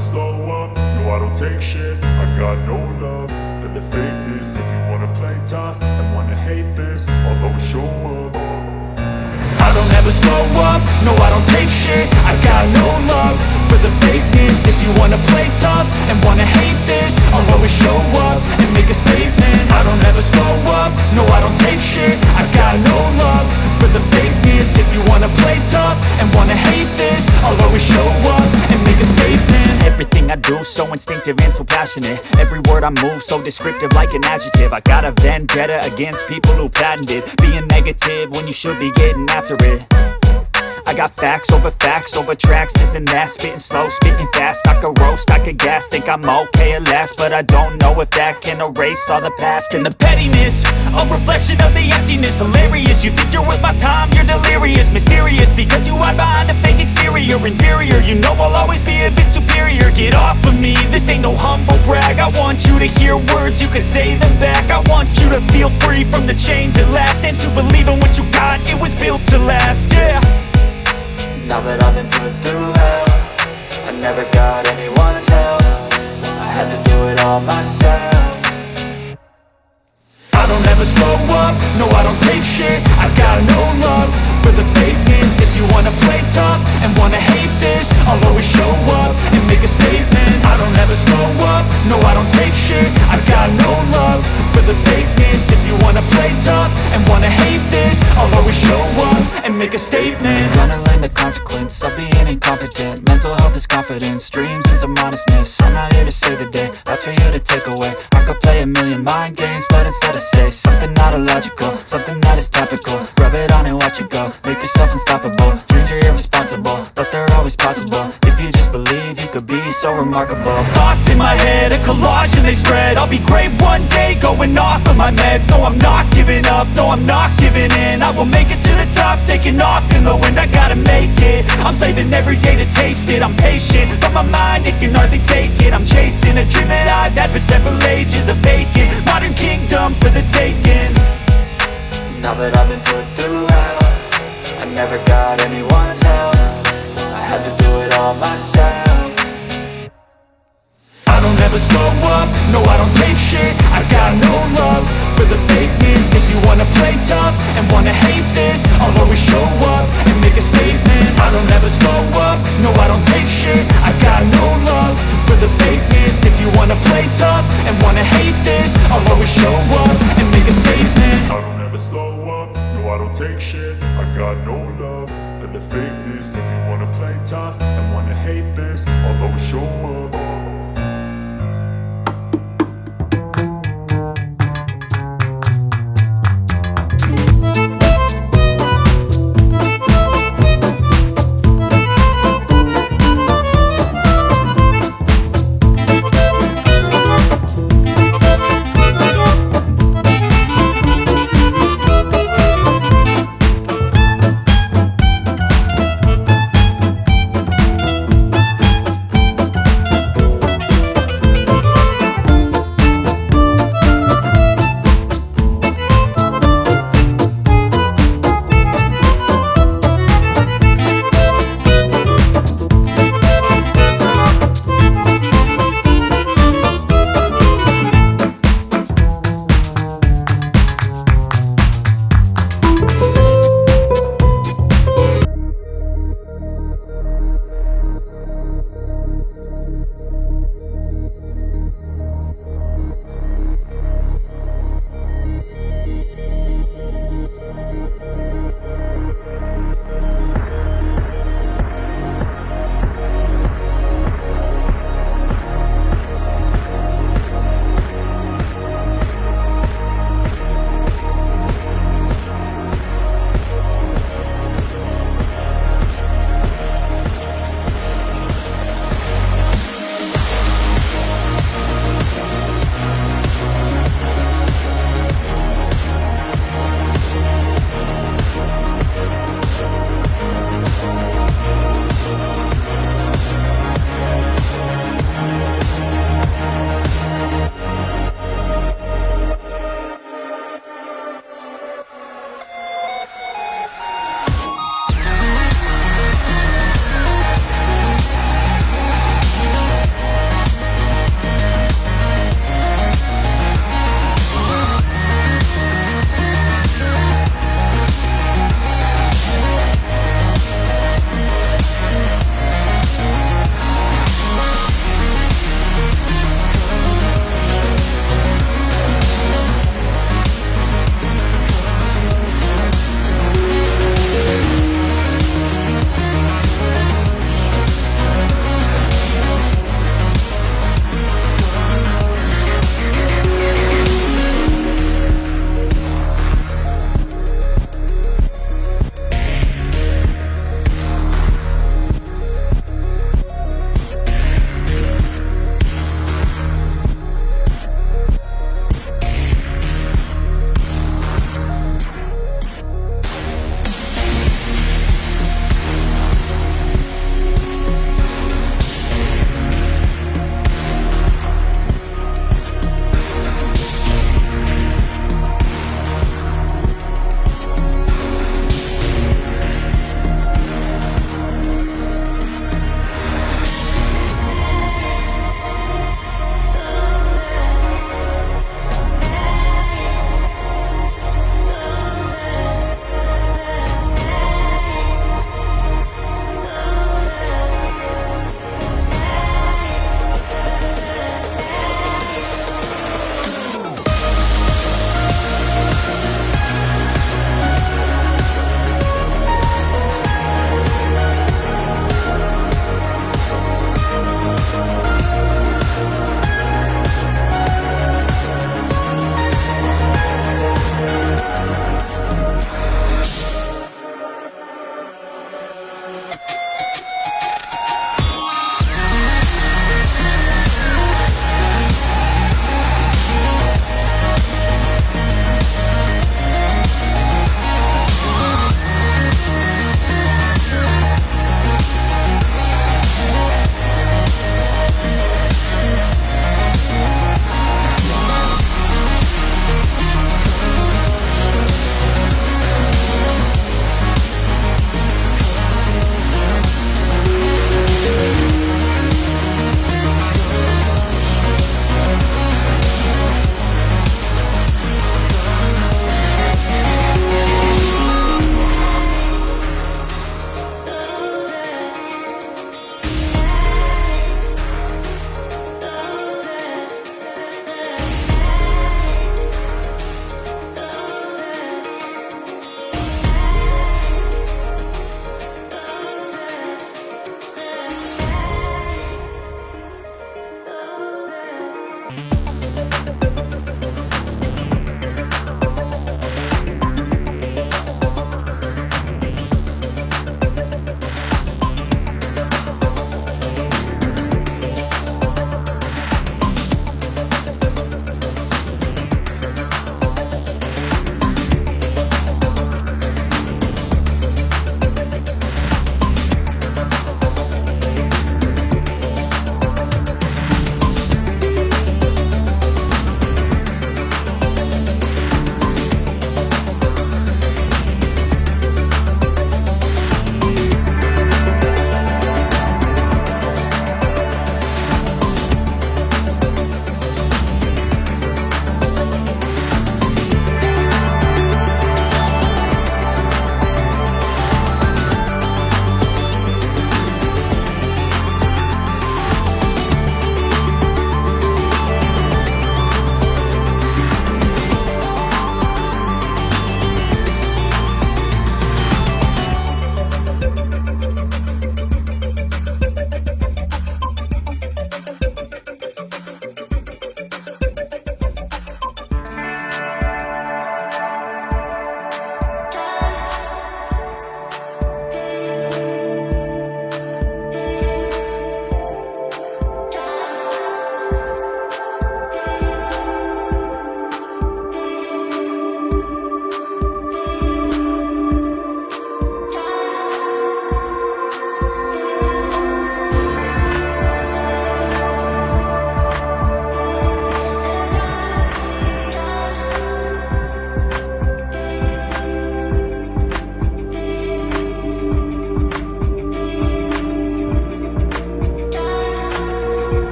slow up, no I don't take shit. I got no love for the fakeness. If you wanna play tough and wanna hate this, I'll always show up. I don't ever slow up, no I don't take shit. I got no love for the fakeness. If you wanna play tough and wanna hate this, I'll always show up and make a statement. I don't ever slow up, no I don't take shit. I got no love for the fakeness. If you wanna play tough and wanna hate this, I'll always show up and make a statement. Everything I do so instinctive and so passionate. Every word I move so descriptive like an adjective. I got a vendetta against people who patented being negative when you should be getting after it. I got facts over tracks, this and that. Spitting slow, spitting fast, I could roast, I could gas. Think I'm okay at last, but I don't know if that can erase all the past. And the pettiness, a reflection of the emptiness. Hilarious, you think you're worth my time, you're delirious. Mysterious, because you hide behind a fake exterior. Inferior, you know I'll always be a bit superior. Get off of me, this ain't no humble brag. I want you to hear words, you can say them back. I want you to feel free from the chains at last, and to believe in what you got, it was built to last, yeah. Now that I've been put through hell, I never got anyone's help. I had to do it all myself. I don't ever slow up, no I don't take shit. I got no love for the fakeness. If you wanna play tough and wanna hate this, I'll always show up and make a statement. I don't ever slow up, no I don't take shit. I got no love for the fakeness. If you wanna play tough and wanna hate this, I'll always show up and make a statement. Gonna learn the consequence of being incompetent. Mental health is confidence, dreams and some modestness. I'm not here to save the day, that's for you to take away. I could play a million mind games, but instead I say something not illogical, something that is topical. Rub it on and watch it go, make yourself unstoppable. Dreams are irresponsible, but they're always possible. If you just believe, you could be so remarkable. Thoughts in my head, a collage and they spread. I'll be great one day, going off of my meds. No, I'm not giving up, no, I'm not giving in. I will make it to the top, taking off in the wind. I gotta make it, I'm saving every day to taste it. I'm patient, but my mind, it can hardly take it. I'm chasing a dream that I've had for several ages. A vacant, modern kingdom for the taking. Now that I've been put through hell, I never got anyone's help. I had to do it all myself. I don't ever slow up, no I don't take shit. I got no love for the fakeness. If you wanna play tough and wanna hate this, I'll always show up and make a statement. I don't ever slow up, no I don't take shit. I got no love for the fakeness. If you wanna play tough and wanna hate